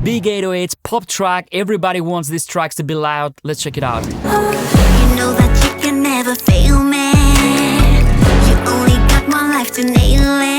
Big 808s, pop track, everybody wants these tracks to be loud. Let's check it out. You know that you can never fail me. You only got one life to nail it.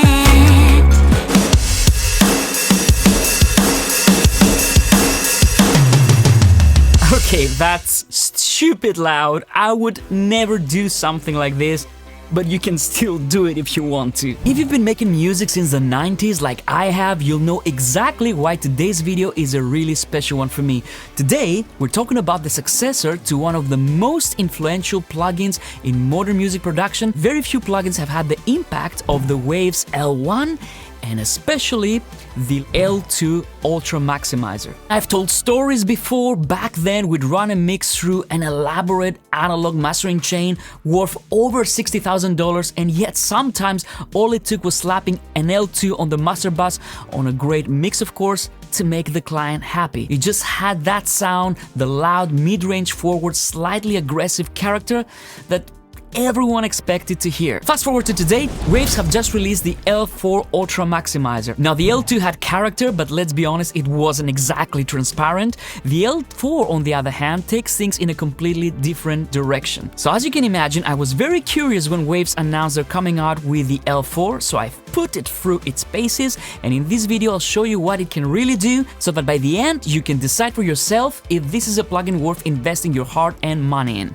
Okay, that's stupid loud. I would never do something like this, but you can still do it if you want to. If you've been making music since the 90s like I have, you'll know exactly why today's video is a really special one for me. Today, we're talking about the successor to one of the most influential plugins in modern music production. Very few plugins have had the impact of the Waves L1 and especially the L2 Ultramaximizer. I've told stories before. Back then we'd run a mix through an elaborate analog mastering chain worth over $60,000, and yet sometimes all it took was slapping an L2 on the master bus on a great mix, of course, to make the client happy. You just had that sound, the loud mid-range forward, slightly aggressive character that everyone expected to hear. Fast forward to today, Waves have just released the L4 Ultramaximizer. Now the L2 had character, but let's be honest, it wasn't exactly transparent. The L4, on the other hand, takes things in a completely different direction. So as you can imagine, I was very curious when Waves announced they're coming out with the L4, so I've put it through its paces, and in this video I'll show you what it can really do, so that by the end you can decide for yourself if this is a plugin worth investing your hard-earned money in.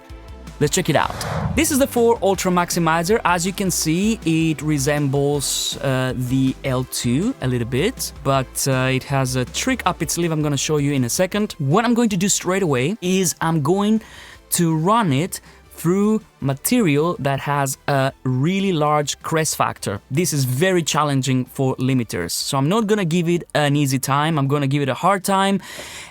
Let's check it out. This is the 4 Ultramaximizer. As you can see, it resembles the L2 a little bit, but it has a trick up its sleeve I'm going to show you in a second. What I'm going to do straight away is I'm going to run it through material that has a really large crest factor. This is very challenging for limiters, so I'm not gonna give it an easy time, I'm gonna give it a hard time,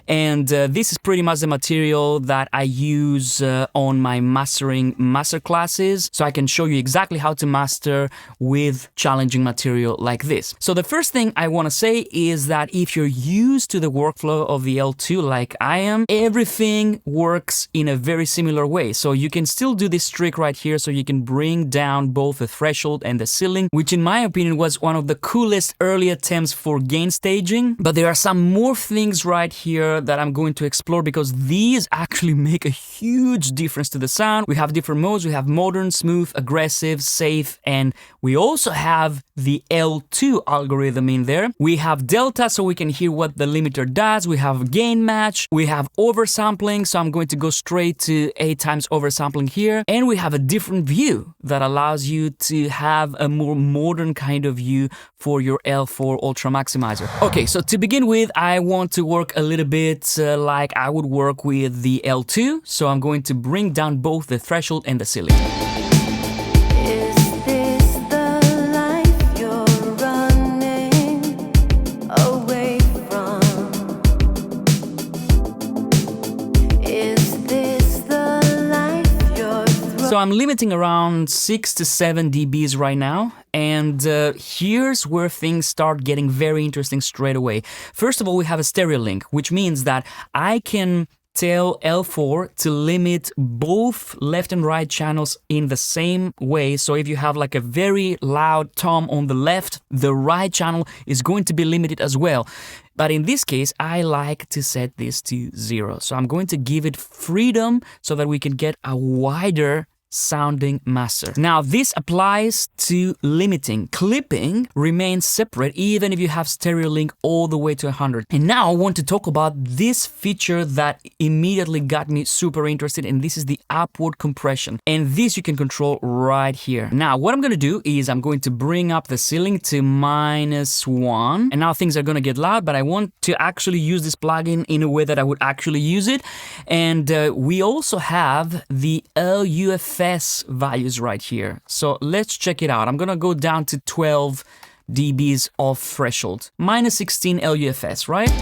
and this is pretty much the material that I use on my mastering masterclasses, so I can show you exactly how to master with challenging material like this. So the first thing I want to say is that if you're used to the workflow of the L2 like I am, everything works in a very similar way, so you can still do this trick right here, so you can bring down both the threshold and the ceiling, which in my opinion was one of the coolest early attempts for gain staging. But there are some more things right here that I'm going to explore, because these actually make a huge difference to the sound. We have different modes. We have modern, smooth, aggressive, safe, and we also have the L2 algorithm in there. We have delta, so we can hear what the limiter does. We have gain match. We have oversampling, so I'm going to go straight to 8 times oversampling here. And we have a different view that allows you to have a more modern kind of view for your L4 Ultramaximizer. Okay, so to begin with, I want to work a little bit like I would work with the L2. So I'm going to bring down both the threshold and the ceiling. So I'm limiting around 6 to 7 dBs right now, and here's where things start getting very interesting straight away. First of all, we have a stereo link, which means that I can tell L4 to limit both left and right channels in the same way. So if you have like a very loud tom on the left, the right channel is going to be limited as well. But in this case, I like to set this to 0. So I'm going to give it freedom so that we can get a wider sounding master. Now this applies to limiting. Clipping remains separate even if you have stereo link all the way to 100. And now I want to talk about this feature that immediately got me super interested, and this is the upward compression. And this you can control right here. Now what I'm going to do is I'm going to bring up the ceiling to -1, and now things are going to get loud, but I want to actually use this plugin in a way that I would actually use it. And we also have the LUFS values right here. So let's check it out. I'm gonna go down to 12 dBs of threshold. -16 LUFS, right?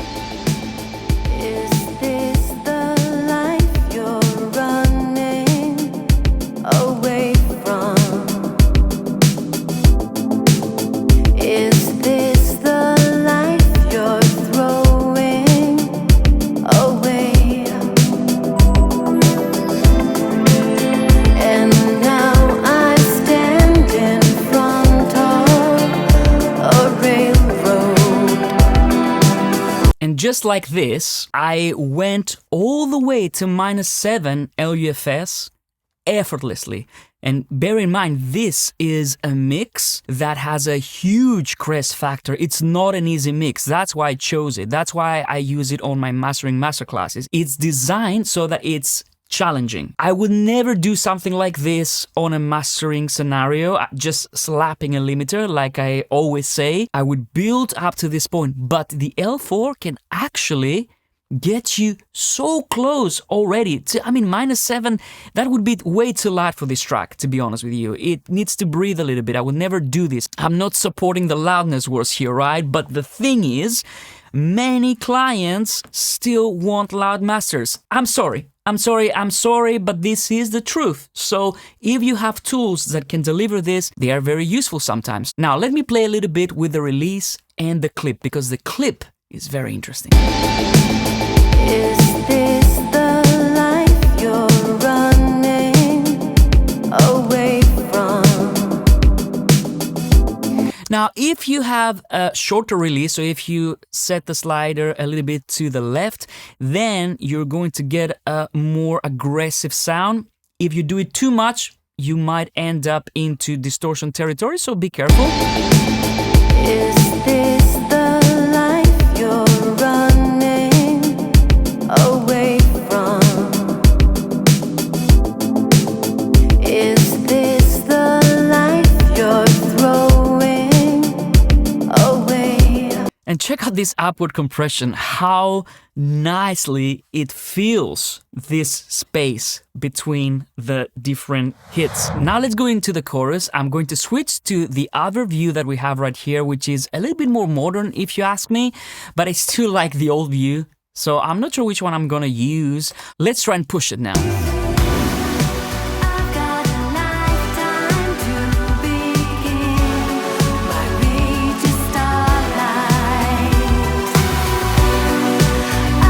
just like this, I went all the way to -7 LUFS effortlessly. And bear in mind, this is a mix that has a huge crest factor. It's not an easy mix. That's why I chose it. That's why I use it on my mastering masterclasses. It's designed so that it's challenging. I would never do something like this on a mastering scenario, just slapping a limiter like I always say. I would build up to this point, but the L4 can actually get you so close already to, I mean, -7, that would be way too loud for this track, to be honest with you. It needs to breathe a little bit. I would never do this. I'm not supporting the loudness wars here, right? But the thing is, many clients still want loud masters. I'm sorry, but this is the truth. So if you have tools that can deliver this, they are very useful sometimes. Now, let me play a little bit with the release and the clip, because the clip is very interesting. Is this the life you're running away from? Now, if you have a shorter release, so if you set the slider a little bit to the left, then you're going to get a more aggressive sound. If you do it too much, you might end up into distortion territory, so be careful. Is this the life you're running away from? Is this the life you're throwing away? And check out this upward compression, how nicely it fills this space between the different hits. Now let's go into the chorus. I'm going to switch to the other view that we have right here, which is a little bit more modern if you ask me, but I still like the old view. So I'm not sure which one I'm gonna use. Let's try and push it now. I've got a lifetime to begin. My reach is starlight.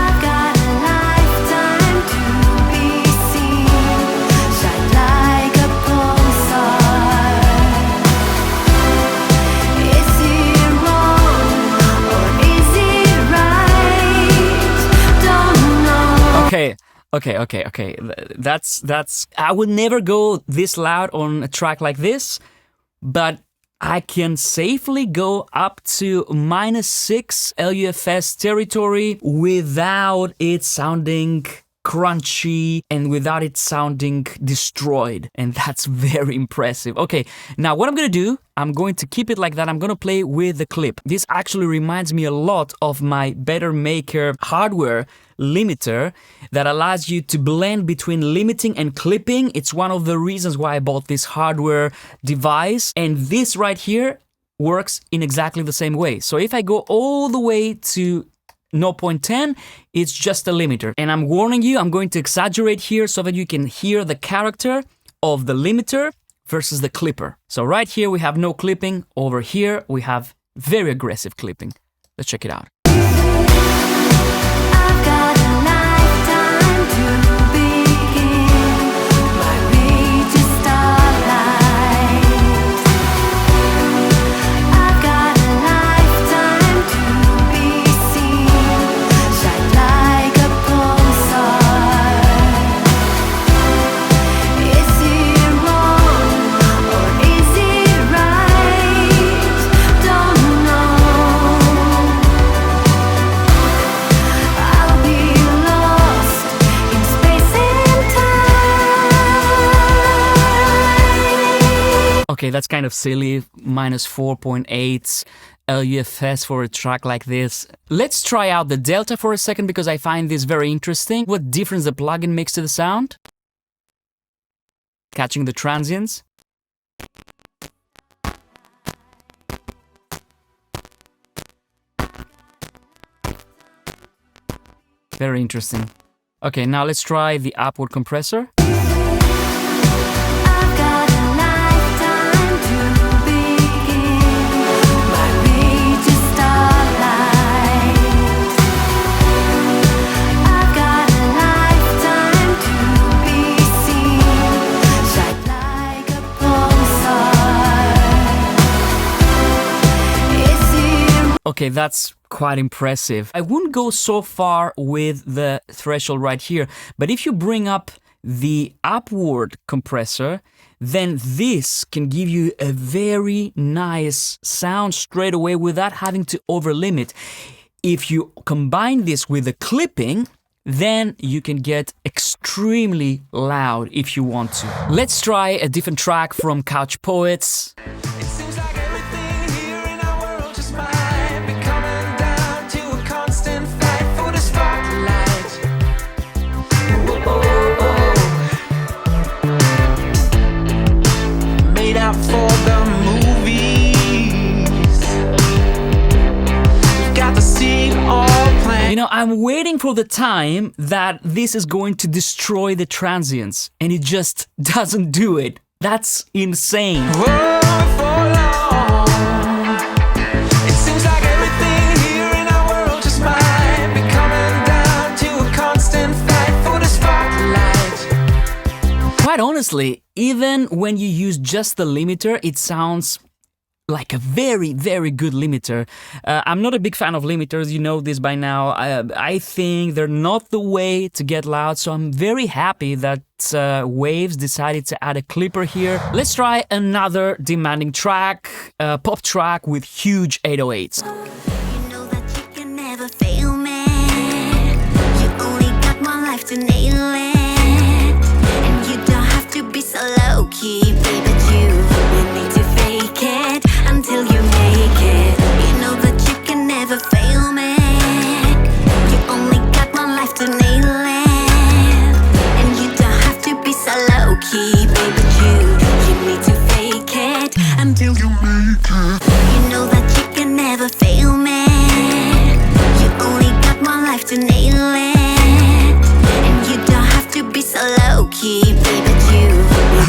I've got a lifetime to be seen. Shine like a pulsar. Is it wrong or is it right? Don't know. Okay. That's. I would never go this loud on a track like this, but I can safely go up to -6 LUFS territory without it sounding crunchy and without it sounding destroyed, and that's very impressive. Okay, now what I'm gonna do, I'm going to keep it like that. I'm gonna play with the clip. This actually reminds me a lot of my Better Maker hardware limiter that allows you to blend between limiting and clipping. It's one of the reasons why I bought this hardware device, and this right here works in exactly the same way. So if I go all the way to 0.10, it's just a limiter. And I'm warning you, I'm going to exaggerate here so that you can hear the character of the limiter versus the clipper. So right here we have no clipping. Over here we have very aggressive clipping. Let's check it out. I've got a lifetime to begin. My reach is starlight. I've got a lifetime to be seen. Shine like a pulsar. Is it wrong or is it right? Don't know. I'll be lost in space and time. Okay, that's kind of silly, -4.8 LUFS for a track like this. Let's try out the delta for a second because I find this very interesting. What difference the plugin makes to the sound? Catching the transients. Very interesting. Okay, now let's try the upward compressor. I've got a lifetime to begin. My reach is starlight. I've got a lifetime to be seen. Shine like a pulsar. Is it Okay, that's quite impressive. I wouldn't go so far with the threshold right here, but if you bring up the upward compressor, then this can give you a very nice sound straight away without having to overlimit. If you combine this with the clipping, then you can get extremely loud if you want to. Let's try a different track from Couch Poets. It seems like everything here in our world just might be coming down to a constant fight for the spotlight. Made out for the movies. We've got the scene all planned. You know, I'm waiting for the time that this is going to destroy the transients, and it just doesn't do it. That's insane. For long. It seems like everything here in our world just might be coming down to a constant fight for the spotlight. Quite honestly, even when you use just the limiter, it sounds like a very, very good limiter. I'm not a big fan of limiters, you know this by now. I think they're not the way to get loud, so I'm very happy that Waves decided to add a clipper here. Let's try another demanding track, a pop track with huge 808s. You know that you can never fail me. You only got one life to nail it. And you don't have to be so low-key, baby. You need to fake it until you make it. You know that you can never fail me. You only got one life to nail it. And you don't have to be so low-key, baby. You need to fake it until you make it. You know that you can never fail me. You only got one life to nail it. And you don't have to be so low-key, baby.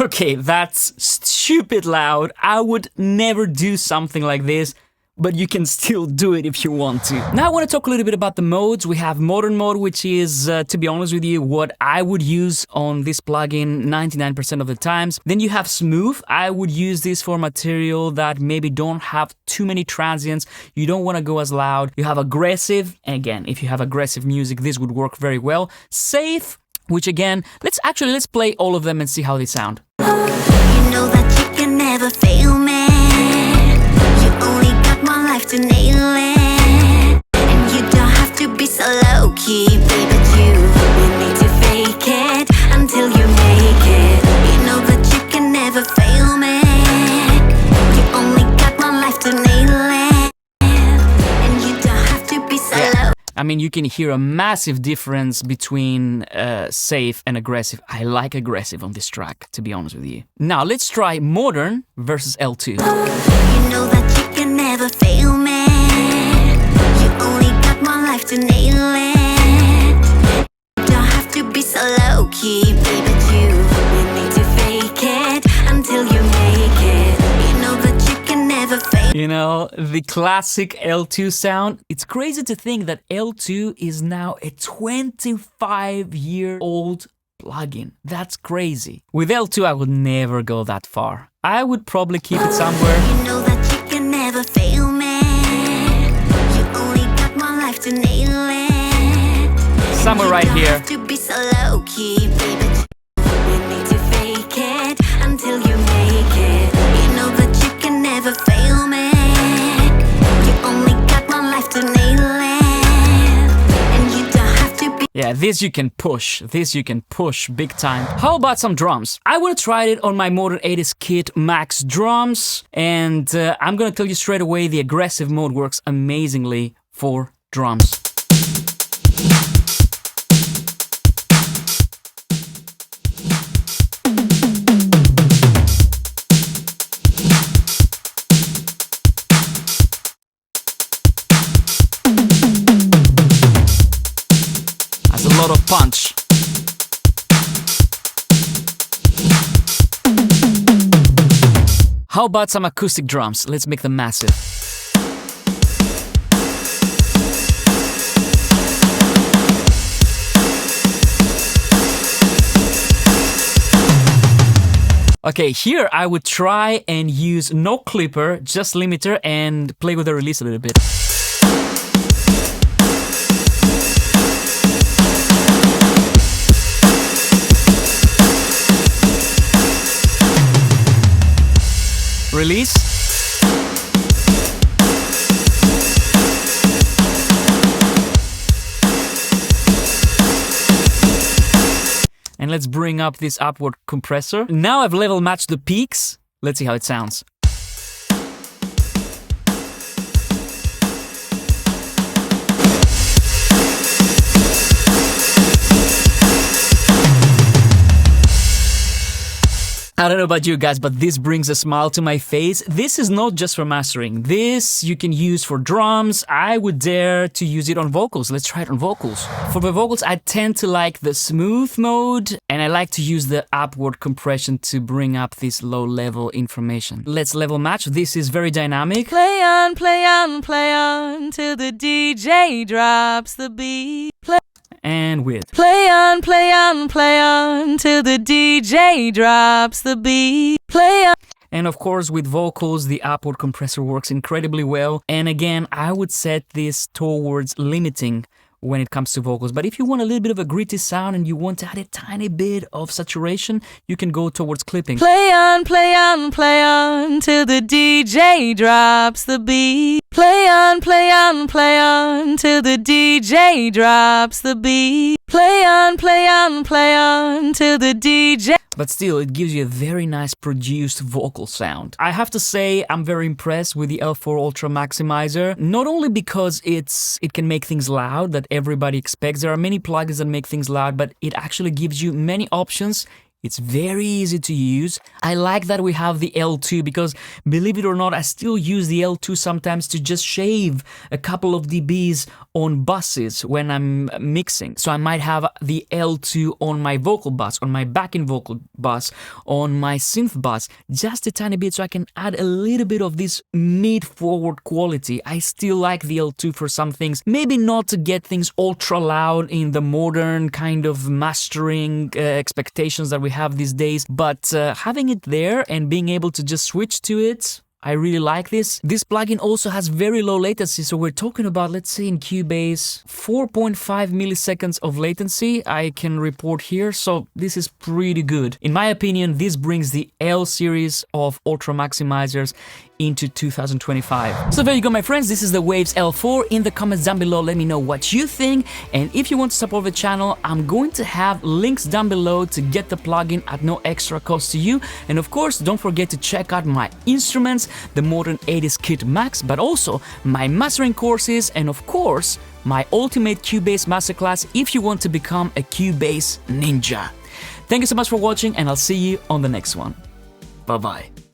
Okay, that's stupid loud. I would never do something like this, but you can still do it if you want to. Now I want to talk a little bit about the modes. We have modern mode, which is, to be honest with you, what I would use on this plugin 99% of the times. Then you have smooth. I would use this for material that maybe don't have too many transients. You don't want to go as loud. You have aggressive. Again, if you have aggressive music, this would work very well. Safe, which again, let's play all of them and see how they sound. You know that you can never fail me. You only got one life to nail it. And you don't have to be so low-key, baby. You need to fake it until you make it. You know that you can never fail me. You only got one life to nail it. And you don't have to be so low. I mean, you can hear a massive difference between safe and aggressive. I like aggressive on this track, to be honest with you. Now, let's try modern versus L2. You know that you can never fail me. You only got one life to nail it. You don't have to be so low-key, baby. You need to fake it until you make it. You know that you can never fail. You know, the classic L2 sound. It's crazy to think that L2 is now a 25-year-old plugin. That's crazy. With L2, I would never go that far. I would probably keep it somewhere. You know that you can never fail me. You only got one life to nail it. Somewhere right here. You don't have to be so low-key, baby. You need to fake it until you make it. You know that you can never fail me. You only got one life to nail it. And you don't have to be. Yeah, this you can push. This you can push big time. How about some drums? I would have tried it on my Modern 80s kit Max drums. And I'm gonna tell you straight away, the aggressive mode works amazingly for drums. Has a lot of punch. How about some acoustic drums? Let's make them massive. Okay, here I would try and use no clipper, just limiter, and play with the release a little bit. release. And let's bring up this upward compressor. Now I've level matched the peaks. Let's see how it sounds. I don't know about you guys, but this brings a smile to my face. This is not just for mastering. This you can use for drums. I would dare to use it on vocals. Let's try it on vocals. For the vocals, I tend to like the smooth mode, and I like to use the upward compression to bring up this low level information. Let's level match. This is very dynamic. Play on, play on, play on till the DJ drops the beat. And with. Play on, play on, play on till the DJ drops the beat. Play on. And of course, with vocals, the upward compressor works incredibly well. And again, I would set this towards limiting when it comes to vocals. But if you want a little bit of a gritty sound and you want to add a tiny bit of saturation, you can go towards clipping. Play on, play on, play on till the DJ drops the beat. Play on, play on, play on till the DJ drops the beat. Play on, play on, play on till the DJ. But still, it gives you a very nice produced vocal sound. I have to say, I'm very impressed with the L4 Ultramaximizer. Not only because it can make things loud that everybody expects. There are many plugins that make things loud, but it actually gives you many options. It's very easy to use. I like that we have the L2 because, believe it or not, I still use the L2 sometimes to just shave a couple of dBs on buses when I'm mixing. So I might have the L2 on my vocal bus, on my backing vocal bus, on my synth bus, just a tiny bit so I can add a little bit of this mid-forward quality. I still like the L2 for some things. Maybe not to get things ultra loud in the modern kind of mastering expectations that we have these days, but having it there and being able to just switch to it, I really like this. This plugin also has very low latency, so we're talking about, let's say in Cubase, 4.5 milliseconds of latency I can report here, so this is pretty good. In my opinion, this brings the L series of Ultramaximizers into 2025. So there you go, my friends, this is the Waves L4. In the comments down below, let me know what you think, and if you want to support the channel, I'm going to have links down below to get the plugin at no extra cost to you. And of course, don't forget to check out my instruments, the Modern 80s Kit Max, but also my mastering courses, and of course, my Ultimate Cubase Masterclass if you want to become a Cubase ninja. Thank you so much for watching, and I'll see you on the next one. Bye-bye.